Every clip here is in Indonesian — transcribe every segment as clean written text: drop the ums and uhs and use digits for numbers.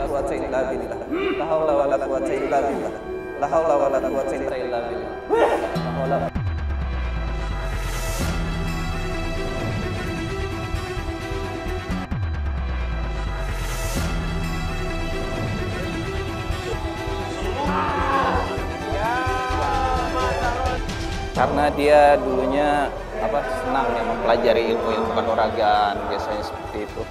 quwwata illa billah. La haula wala quwwata illa billah. La haula wala quwwata illa billah. La haula. Karena dia dulunya senang ya mempelajari ilmu-ilmu kanuragan, biasanya seperti itu.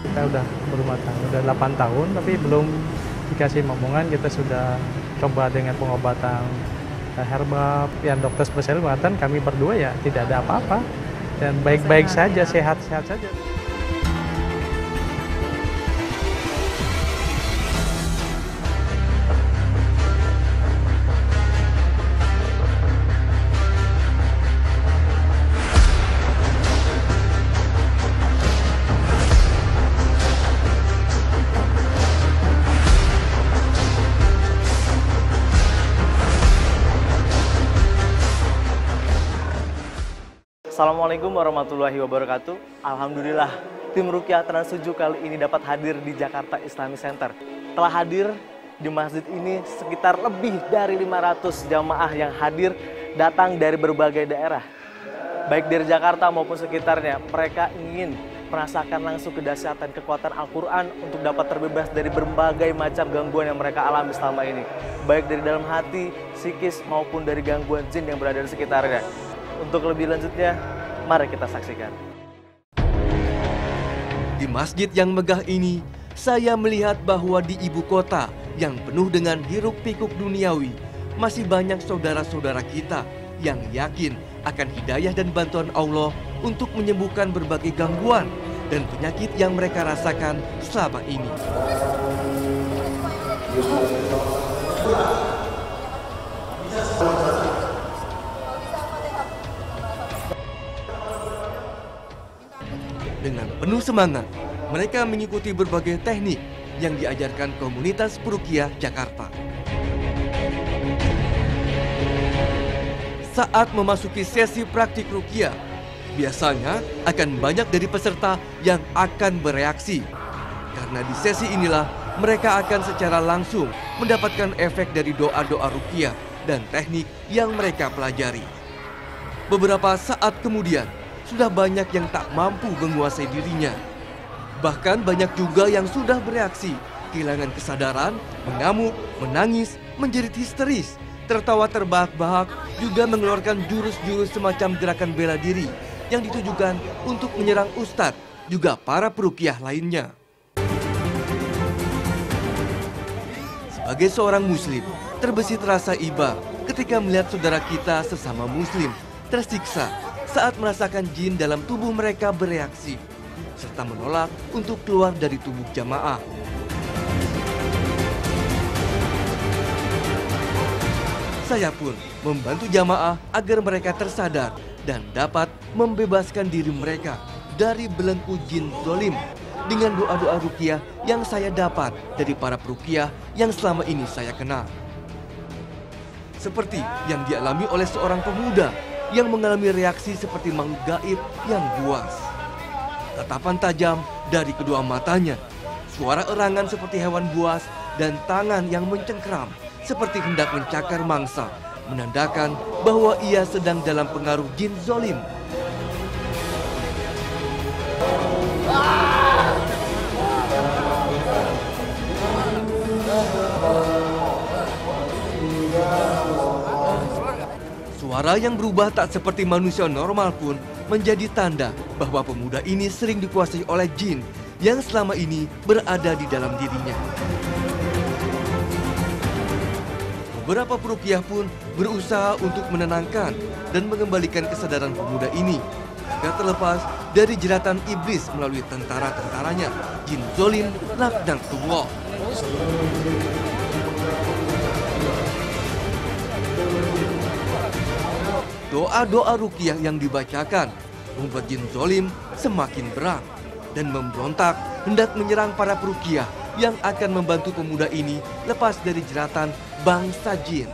Kita udah berumah tangga, udah 8 tahun, tapi belum dikasih momongan. Kita sudah coba dengan pengobatan herbal, yang dokter spesialis mengatakan kami berdua ya tidak ada apa-apa dan baik-baik saja, sehat-sehat saja. Assalamualaikum warahmatullahi wabarakatuh. Alhamdulillah, tim Ruqyah Trans 7 kali ini dapat hadir di Jakarta Islamic Center. Telah hadir di masjid ini sekitar lebih dari 500 jamaah yang hadir datang dari berbagai daerah. Baik dari Jakarta maupun sekitarnya, mereka ingin merasakan langsung kedahsyatan kekuatan Al-Quran untuk dapat terbebas dari berbagai macam gangguan yang mereka alami selama ini. Baik dari dalam hati, psikis maupun dari gangguan jin yang berada di sekitarnya. Untuk lebih lanjutnya, mari kita saksikan. Di masjid yang megah ini, saya melihat bahwa di ibu kota yang penuh dengan hiruk-pikuk duniawi, masih banyak saudara-saudara kita yang yakin akan hidayah dan bantuan Allah untuk menyembuhkan berbagai gangguan dan penyakit yang mereka rasakan selama ini. Dengan penuh semangat, mereka mengikuti berbagai teknik yang diajarkan komunitas Ruqyah Jakarta. Saat memasuki sesi praktik Ruqyah, biasanya akan banyak dari peserta yang akan bereaksi. Karena di sesi inilah mereka akan secara langsung mendapatkan efek dari doa-doa Ruqyah dan teknik yang mereka pelajari. Beberapa saat kemudian, sudah banyak yang tak mampu menguasai dirinya. Bahkan banyak juga yang sudah bereaksi, kehilangan kesadaran, mengamuk, menangis, menjerit histeris, tertawa terbahak-bahak, juga mengeluarkan jurus-jurus semacam gerakan bela diri yang ditujukan untuk menyerang ustadz, juga para peruqyah lainnya. Sebagai seorang muslim, terbesit rasa iba ketika melihat saudara kita sesama muslim tersiksa saat merasakan jin dalam tubuh mereka bereaksi, serta menolak untuk keluar dari tubuh jamaah. Saya pun membantu jamaah agar mereka tersadar dan dapat membebaskan diri mereka dari belenggu jin zolim dengan doa-doa ruqyah yang saya dapat dari para peruqyah yang selama ini saya kenal. Seperti yang dialami oleh seorang pemuda yang mengalami reaksi seperti makhluk gaib yang buas. Tatapan tajam dari kedua matanya, suara erangan seperti hewan buas, dan tangan yang mencengkeram seperti hendak mencakar mangsa, menandakan bahwa ia sedang dalam pengaruh jin zolim. Suara yang berubah tak seperti manusia normal pun menjadi tanda bahwa pemuda ini sering dikuasai oleh jin yang selama ini berada di dalam dirinya. Beberapa peruqyah pun berusaha untuk menenangkan dan mengembalikan kesadaran pemuda ini agar terlepas dari jeratan iblis melalui tentara-tentaranya, jin zolim laknatullah. Doa-doa ruqyah yang dibacakan membuat jin zolim semakin berat dan memberontak hendak menyerang para peruqyah yang akan membantu pemuda ini lepas dari jeratan bangsa jin.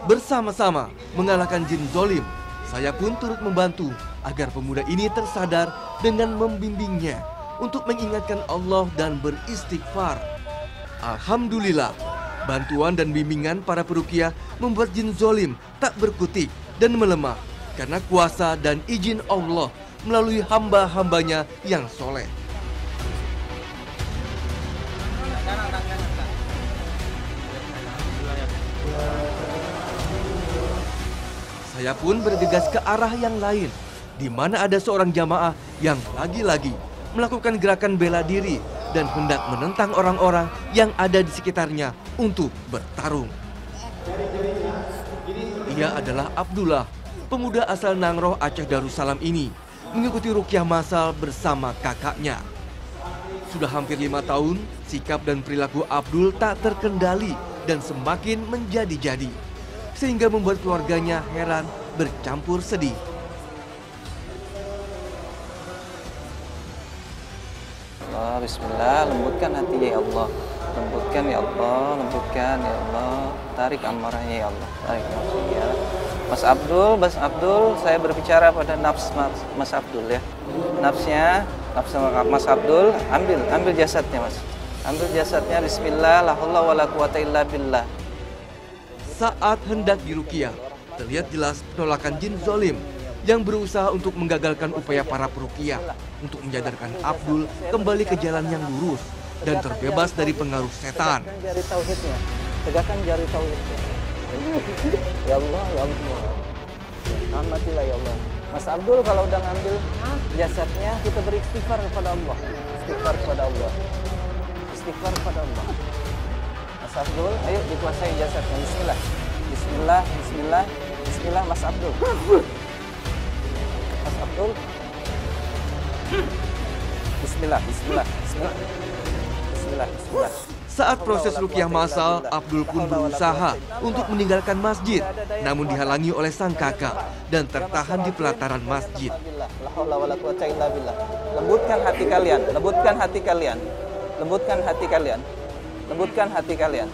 Bersama-sama mengalahkan jin zolim, saya pun turut membantu agar pemuda ini tersadar dengan membimbingnya untuk mengingatkan Allah dan beristighfar. Alhamdulillah, bantuan dan bimbingan para peruqyah membuat jin zolim tak berkutik dan melemah karena kuasa dan izin Allah melalui hamba-hambanya yang soleh. Saya pun bergegas ke arah yang lain, di mana ada seorang jamaah yang lagi-lagi melakukan gerakan bela diri dan hendak menentang orang-orang yang ada di sekitarnya untuk bertarung. Ia adalah Abdullah, pemuda asal Nangroh, Aceh Darussalam ini, mengikuti ruqyah massal bersama kakaknya. Sudah hampir 5 tahun, sikap dan perilaku Abdul tak terkendali dan semakin menjadi-jadi, sehingga membuat keluarganya heran bercampur sedih. Allah, bismillah, lembutkan hatinya ya Allah. Lembutkan ya Allah, lembutkan ya Allah. Tarik amarahnya ya Allah. Tarik nafsunya ya. Mas Abdul, saya berbicara pada nafs Mas Abdul ya. Nafsnya, nafs Mas Abdul, ambil jasadnya Mas. Ambil jasadnya, bismillah, la haula wala quwata illa billah. Saat hendak diruqyah, terlihat jelas penolakan jin zolim yang berusaha untuk menggagalkan upaya para peruqyah untuk menyadarkan Abdul kembali ke jalan yang lurus dan terbebas dari pengaruh setan. Tegakkan jari tauhidnya. Tegakkan jari tauhidnya. Ya Allah, ya Allah. Rahmatilah ya Allah. Mas Abdul kalau udah ngambil jasadnya, kita beristighfar kepada Allah. Istighfar kepada Allah. Istighfar kepada Allah. Mas Abdul, ayo dikuasai jasadnya. Bismillah. Bismillah, bismillah, bismillah Mas Abdul. Mas Abdul. Bismillah, bismillah, bismillah. Bismillah, bismillah. Saat proses ruqyah massal, Abdul pun berusaha untuk meninggalkan masjid, namun dihalangi oleh sang kakak dan tertahan di pelataran masjid. Lembutkan hati kalian, lembutkan hati kalian, lembutkan hati kalian, lembutkan hati kalian,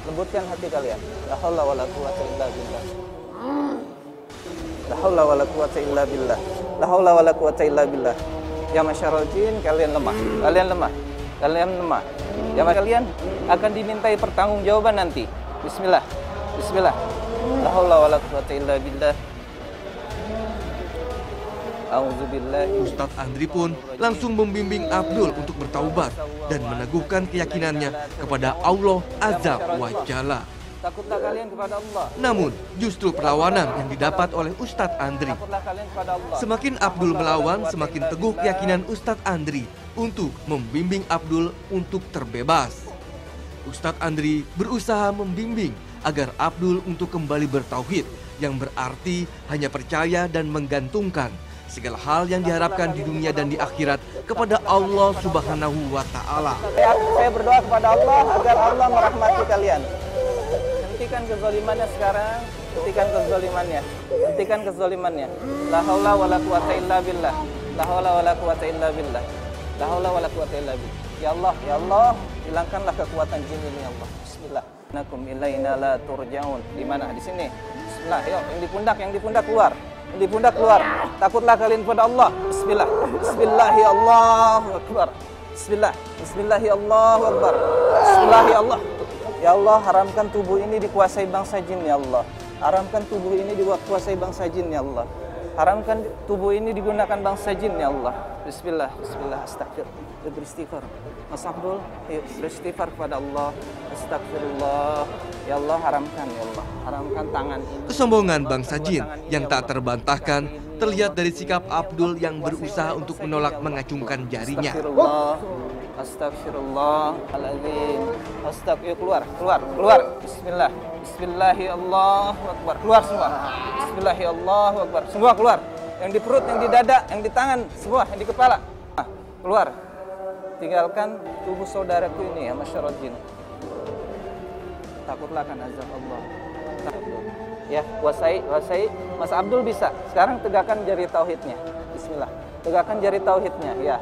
lembutkan hati kalian. La haula wala quwata illa billah. La haula wala quwata illa billah. La haula wala quwata illa billah. Ya masyarul jin, kalian lemah, kalian lemah, kalian lemah. Ya kalian akan dimintai pertanggungjawaban nanti. Bismillah, bismillah. La haula wala quwata illa billah. A'udzubillahi. Ustadz Andri pun langsung membimbing Abdul untuk bertaubat dan meneguhkan keyakinannya kepada Allah Azza wa Jalla. Takutlah kalian kepada Allah. Namun, justru perlawanan yang didapat oleh Ustadz Andri. Takutlah kalian kepada Allah. Semakin Abdul melawan, semakin teguh keyakinan Ustadz Andri untuk membimbing Abdul untuk terbebas. Ustadz Andri berusaha membimbing agar Abdul untuk kembali bertauhid, yang berarti hanya percaya dan menggantungkan segala hal yang diharapkan di dunia dan di akhirat kepada Allah Subhanahu wa Ta'ala. Saya berdoa kepada Allah agar Allah merahmati kalian. Hentikan kezalimannya sekarang, hentikan kezalimannya, hentikan kezalimannya. La haula wala quwata illa billah. La haula wala quwata illa billah. La haula wala quwata illa billah. Ya Allah, hilangkanlah kekuatan jin ini ya Allah. Bismillah. Nakum ilaina la turja'un. Di mana? Di sini. Bismillah. Yuk, yang di pundak keluar. Yang di pundak keluar. Takutlah kalian kepada Allah. Bismillah. Bismillahi Allahu akbar. Bismillah. Bismillahi Allahu akbar. Bismillahi Allah. Ya Allah, haramkan tubuh ini dikuasai bangsa jin ya Allah. Haramkan tubuh ini dikuasai bangsa jin ya Allah. Haramkan tubuh ini digunakan bangsa jin ya Allah. Bismillah, bismillah, astagfir. Beristighfar. Mas Abdul, yuk beristighfar kepada Allah. Astagfirullah. Ya Allah, haramkan ya Allah. Haramkan tangan ini. Kesombongan bangsa jin yang tak terbantahkan terlihat dari sikap Abdul yang berusaha untuk menolak mengacungkan jarinya. Astagfirullahaladzim. Astagfirullah. Keluar. Bismillah. Bismillahirrahmanirrahim. Keluar semua. Bismillahirrahmanirrahim. Semua keluar. Yang di perut, yang di dada, yang di tangan, semua, yang di kepala. Keluar. Tinggalkan tubuh saudaraku ini ya, masyarakat jin. Takutlah kan azab Allah. Ya, kuasai. Mas Abdul bisa. Sekarang tegakkan jari tauhidnya. Bismillah. Tegakkan jari tauhidnya. Ya.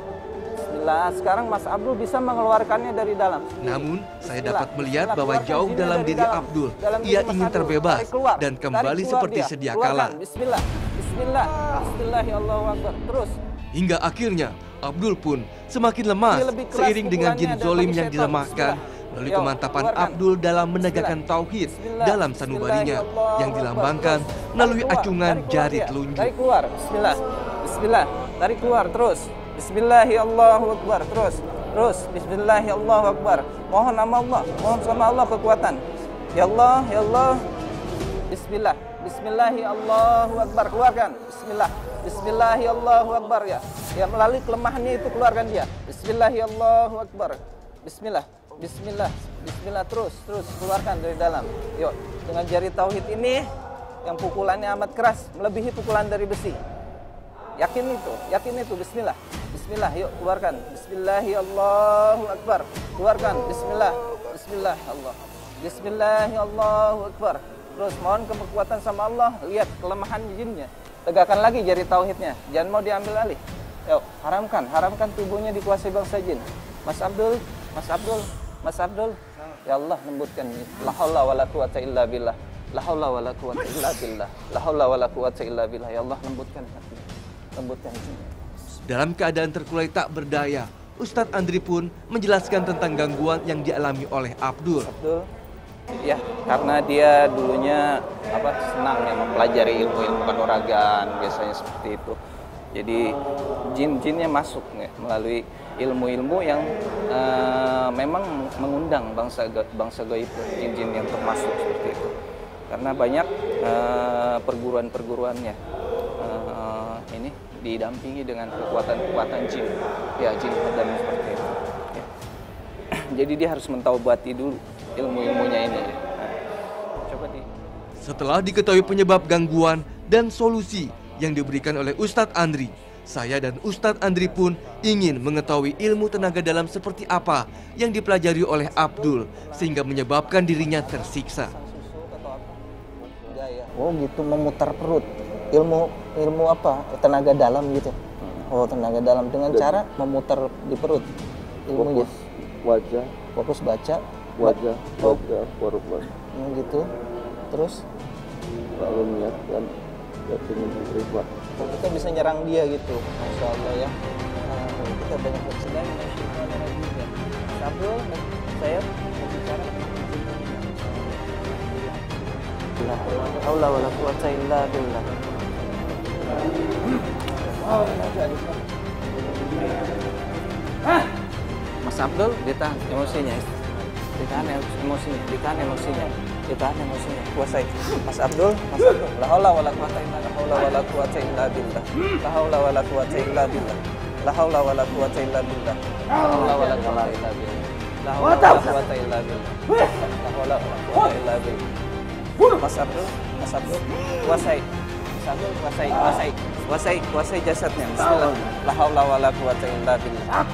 Bismillah. Sekarang Mas Abdul bisa mengeluarkannya dari dalam. Namun, saya Bismillah. dapat melihat Bismillah. bahwa Keluarkan jauh jinnya dalam dari diri dalam. Abdul. Dalam diri Ia Mas ingin Abdul. terbebas Tarik keluar. dan kembali Tarik keluar seperti dia. sedia Keluarkan. kala. Bismillah. Bismillah. Bismillah. Ya Allahu Akbar. Terus. Hingga akhirnya, Abdul pun semakin lemas Dia lebih keras seiring dengan jin pukulannya zolim daripada yang setan. dilemahkan Bismillah. melalui Yo, kemantapan keluarkan. Abdul dalam menegakkan Bismillah. tauhid Bismillah. dalam sanubarinya Bismillah. yang dilambangkan Terus. melalui Tarik keluar. acungan Tarik keluar jari dia. telunjuk. Tarik keluar. Bismillah. Bismillah. Tarik keluar terus. Bismillahi Allahu Akbar. Terus. Terus. Bismillahi Allahu Akbar. Mohon nama Allah. Mohon sama Allah kekuatan. Ya Allah. Ya Allah. Bismillah. Bismillahi Allahu Akbar. Keluarkan. Bismillah. Bismillahi Allahu Akbar ya. Ya melalui kelemahannya itu keluarkan dia. Bismillahi Allahu Akbar. Bismillah. Bismillah. Bismillah terus keluarkan dari dalam. Yuk, dengan jari tauhid ini yang pukulannya amat keras, melebihi pukulan dari besi. Yakin itu. Bismillah. Bismillah, yuk keluarkan. Bismillahi Allahu Akbar. Keluarkan. Bismillah. Bismillah Allah. Bismillahi Allahu Akbar. Terus mohon kekuatan sama Allah. Lihat kelemahan jinnya. Tegakkan lagi jari tauhidnya. Jangan mau diambil alih. Yuk, haramkan tubuhnya dikuasai bangsa jin. Mas Abdul. Ya Allah, lembutkan. La haula wala quwata illa billah. La haula wala quwata illa billah. La haula wala quwata illa billah. Ya Allah, lembutkan hatinya. Lembutkan jinnya. Dalam keadaan terkulai tak berdaya, Ustadz Andri pun menjelaskan tentang gangguan yang dialami oleh Abdul. Abdul, ya karena dia dulunya senang ya mempelajari ilmu kanuragan, biasanya seperti itu. Jadi jin-jinnya masuk ya, melalui ilmu-ilmu yang memang mengundang bangsa gaib, jin-jin yang termasuk seperti itu. Karena banyak perguruan-perguruannya ini didampingi dengan kekuatan-kekuatan jin, ya jin dan seperti itu. Ya. Jadi dia harus mentaubati dulu ilmu-ilmunya ini. Nah, coba Setelah diketahui penyebab gangguan dan solusi yang diberikan oleh Ustadz Andri, saya dan Ustadz Andri pun ingin mengetahui ilmu tenaga dalam seperti apa yang dipelajari oleh Abdul sehingga menyebabkan dirinya tersiksa. Oh gitu, memutar perut. Ilmu apa? Tenaga dalam gitu. Oh, tenaga dalam dengan cara memutar di perut. Ilmunya. Fokus baca. Wajah. Gitu. Terus lalu niatkan ingin beribadah. Kita bisa nyerang dia gitu. Masya Allah ya. Kita banyak bersedang. Abdul, saya bicara. La haula wala quwata illa billah. Mas Abdul, ditahan emosinya. Ditahan emosinya. Kuasai. Mas Abdul. La haula wala quwata illa billah. La haula wala quwata illa billah. La haula wala quwata illa billah. La haula wala quwata illa billah. La haula wala quwata illa billah. La haula wala quwata illa billah. Mas Abdul, kuasai. Mas Abdul, kuasai jasadnya. Bismillah. La haula wala quwata illa billah.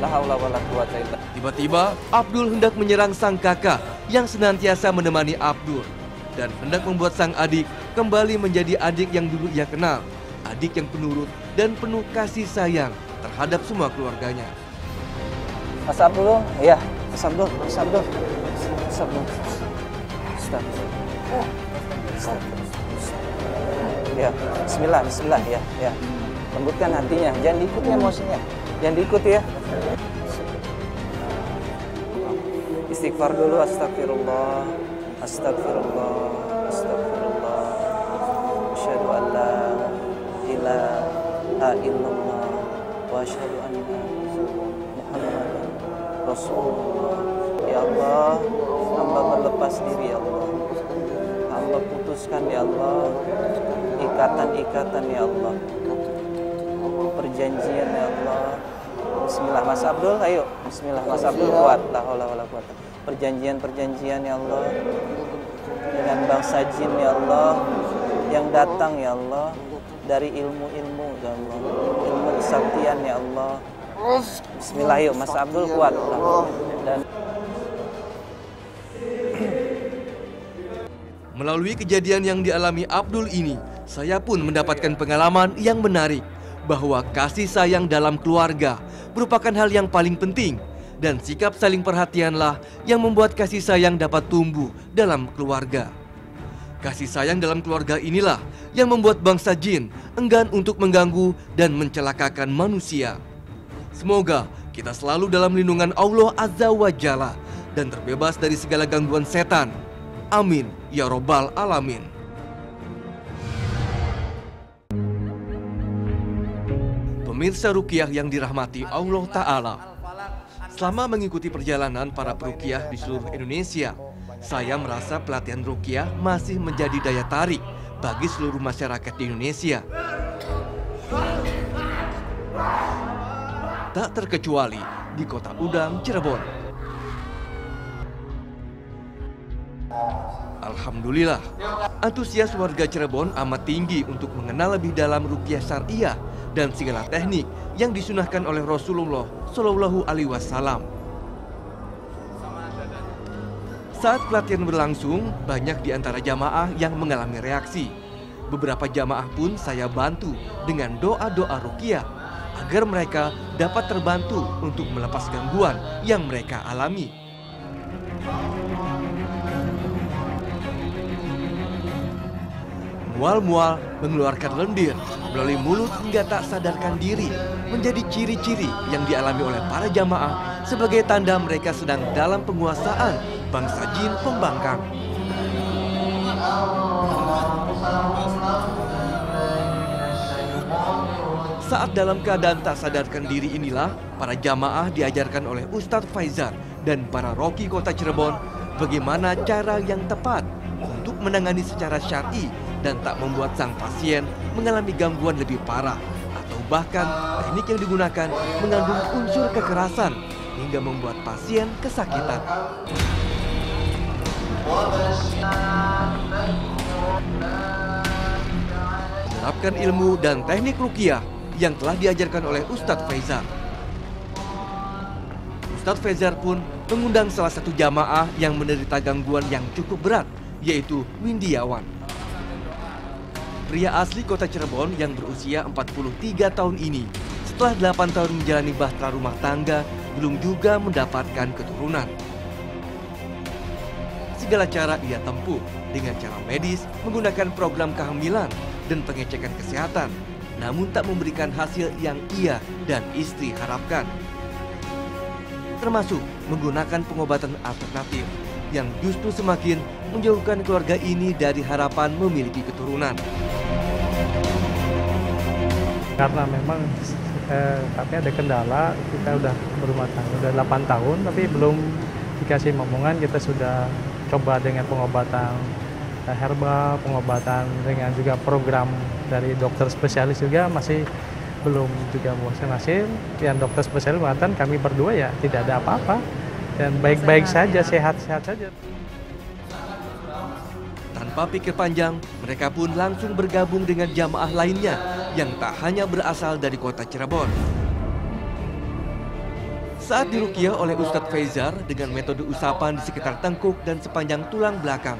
La haula wala quwata illa. Tiba-tiba Abdul hendak menyerang sang kakak yang senantiasa menemani Abdul dan hendak membuat sang adik kembali menjadi adik yang dulu ia kenal, adik yang penurut dan penuh kasih sayang terhadap semua keluarganya. Mas Abdul, ya, Mas Abdul. Ya, bismillah ya. Lembutkan hatinya, jangan diikuti emosinya. Jangan diikuti ya. Istighfar dulu, astagfirullah. Asyhadu an la ilaha illallah wa asyhadu anna Muhammadan Rasulullah. Ya Allah, hamba berlepas diri ya Allah. Hamba putuskan ya Allah ikatan-ikatan ya Allah. Perjanjian ya Allah. Bismillah Mas Abdul, ayo. Bismillah Mas Abdul, kuat. La haula wala quwata. Perjanjian ya Allah dengan bangsa jin ya Allah yang datang ya Allah dari ilmu-ilmu ya Allah, ilmu kesaktian ya Allah. Bismillah, ayo Mas Abdul, kuat. Dan melalui kejadian yang dialami Abdul ini, saya pun mendapatkan pengalaman yang menarik bahwa kasih sayang dalam keluarga merupakan hal yang paling penting. Dan sikap saling perhatianlah yang membuat kasih sayang dapat tumbuh dalam keluarga. Kasih sayang dalam keluarga inilah yang membuat bangsa jin enggan untuk mengganggu dan mencelakakan manusia. Semoga kita selalu dalam lindungan Allah Azza wa Jalla dan terbebas dari segala gangguan setan. Amin ya robbal alamin. Pemirsa Ruqyah yang dirahmati Allah Ta'ala, selama mengikuti perjalanan para peruqyah di seluruh Indonesia, saya merasa pelatihan ruqyah masih menjadi daya tarik bagi seluruh masyarakat di Indonesia. Tak terkecuali di Kota Udang, Cirebon. Alhamdulillah, antusias warga Cirebon amat tinggi untuk mengenal lebih dalam ruqyah syariah dan segala teknik yang disunahkan oleh Rasulullah Shallallahu Alaihi Wasallam. Saat pelatihan berlangsung, banyak di antara jamaah yang mengalami reaksi. Beberapa jamaah pun saya bantu dengan doa-doa ruqyah agar mereka dapat terbantu untuk melepas gangguan yang mereka alami. Mual-mual, mengeluarkan lendir melalui mulut hingga tak sadarkan diri menjadi ciri-ciri yang dialami oleh para jamaah sebagai tanda mereka sedang dalam penguasaan bangsa jin pembangkang. Saat dalam keadaan tak sadarkan diri inilah, para jamaah diajarkan oleh Ustadz Faizar dan para roki kota Cirebon bagaimana cara yang tepat untuk menangani secara syar'i dan tak membuat sang pasien mengalami gangguan lebih parah, atau bahkan teknik yang digunakan mengandung unsur kekerasan hingga membuat pasien kesakitan. Menerapkan ilmu dan teknik ruqyah yang telah diajarkan oleh Ustadz Faizar. Ustadz Faizar pun mengundang salah satu jamaah yang menderita gangguan yang cukup berat, yaitu Windiawan. Pria asli kota Cirebon yang berusia 43 tahun ini setelah 8 tahun menjalani bahtera rumah tangga belum juga mendapatkan keturunan. Segala cara ia tempuh dengan cara medis menggunakan program kehamilan dan pengecekan kesehatan, namun tak memberikan hasil yang ia dan istri harapkan. Termasuk menggunakan pengobatan alternatif yang justru semakin menjauhkan keluarga ini dari harapan memiliki keturunan. Karena memang tapi ada kendala, kita udah berumah tangga, udah 8 tahun tapi belum dikasih momongan. Kita sudah coba dengan pengobatan herbal, pengobatan dengan juga program dari dokter spesialis juga masih belum juga membuahkan hasil. Yang dokter spesialis mengatakan kami berdua ya tidak ada apa-apa dan baik-baik saja, sehat-sehat saja. Tanpa pikir panjang, mereka pun langsung bergabung dengan jamaah lainnya yang tak hanya berasal dari kota Cirebon. Saat diruqyah oleh Ustadz Faizar dengan metode usapan di sekitar tengkuk dan sepanjang tulang belakang,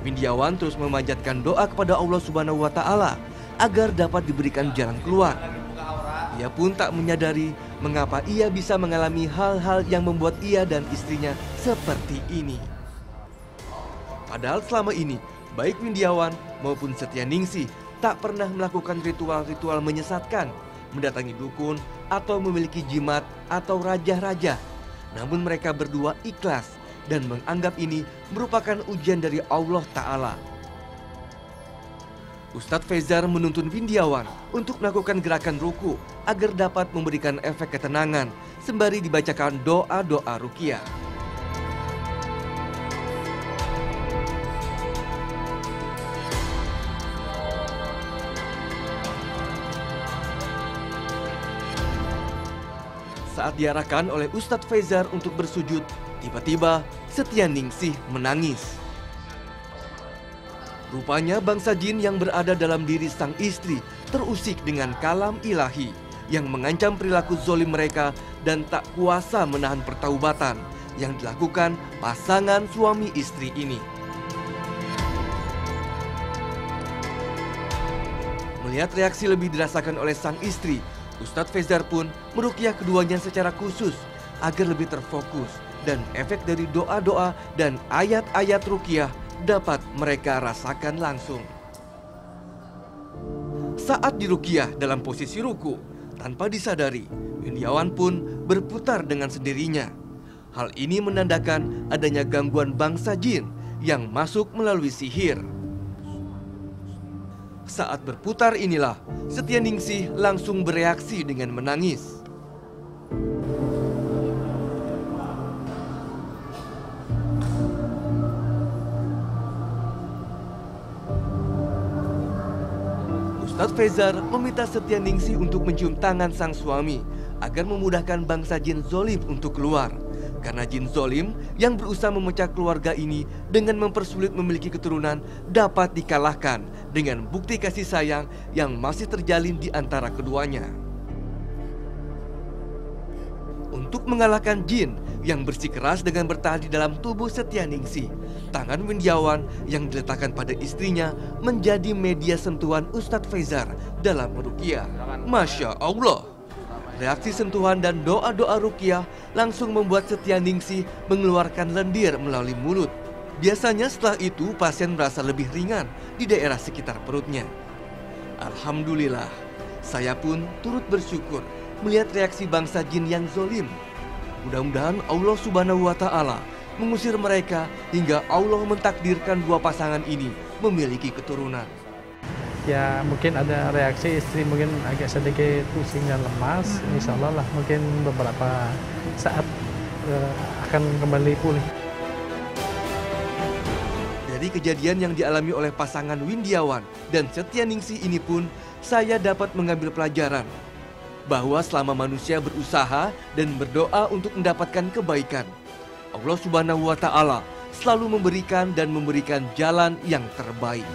Windiawan terus memanjatkan doa kepada Allah Subhanahu wa Ta'ala agar dapat diberikan jalan keluar. Ia pun tak menyadari mengapa ia bisa mengalami hal-hal yang membuat ia dan istrinya seperti ini. Padahal selama ini, baik Windiawan maupun Setia Ningsih tak pernah melakukan ritual-ritual menyesatkan, mendatangi dukun, atau memiliki jimat atau raja-raja. Namun mereka berdua ikhlas dan menganggap ini merupakan ujian dari Allah Ta'ala. Ustadz Faizar menuntun Windiawan untuk melakukan gerakan ruku agar dapat memberikan efek ketenangan sembari dibacakan doa-doa ruqyah. Saat diarahkan oleh Ustadz Faizar untuk bersujud, tiba-tiba Setia Ningsih menangis. Rupanya bangsa jin yang berada dalam diri sang istri terusik dengan kalam ilahi yang mengancam perilaku zolim mereka dan tak kuasa menahan pertaubatan yang dilakukan pasangan suami istri ini. Melihat reaksi lebih dirasakan oleh sang istri, Ustadz Faizar pun meruqyah keduanya secara khusus agar lebih terfokus dan efek dari doa-doa dan ayat-ayat ruqyah dapat mereka rasakan langsung. Saat diruqyah dalam posisi ruku, tanpa disadari, Windiawan pun berputar dengan sendirinya. Hal ini menandakan adanya gangguan bangsa jin yang masuk melalui sihir. Saat berputar inilah, Setyaningsih langsung bereaksi dengan menangis. Ustadz Faizar meminta Setyaningsih untuk mencium tangan sang suami agar memudahkan bangsa jin zolim untuk keluar. Karena jin zolim yang berusaha memecah keluarga ini dengan mempersulit memiliki keturunan dapat dikalahkan dengan bukti kasih sayang yang masih terjalin di antara keduanya. Untuk mengalahkan jin yang bersikeras dengan bertahan di dalam tubuh Setyaningsih, tangan Windiawan yang diletakkan pada istrinya menjadi media sentuhan Ustadz Faizar dalam meruqyah. Masya Allah, reaksi sentuhan dan doa-doa ruqyah langsung membuat Setyaningsih mengeluarkan lendir melalui mulut. Biasanya setelah itu pasien merasa lebih ringan di daerah sekitar perutnya. Alhamdulillah, saya pun turut bersyukur melihat reaksi bangsa jin yang zolim. Mudah-mudahan Allah Subhanahu wa Ta'ala mengusir mereka hingga Allah mentakdirkan dua pasangan ini memiliki keturunan. Ya mungkin ada reaksi istri mungkin agak sedikit pusing dan lemas. Insya Allah lah mungkin beberapa saat akan kembali pulih. Dari kejadian yang dialami oleh pasangan Windiawan dan Setyaningsih ini pun saya dapat mengambil pelajaran bahwa selama manusia berusaha dan berdoa untuk mendapatkan kebaikan, Allah Subhanahu wa Ta'ala selalu memberikan dan memberikan jalan yang terbaik.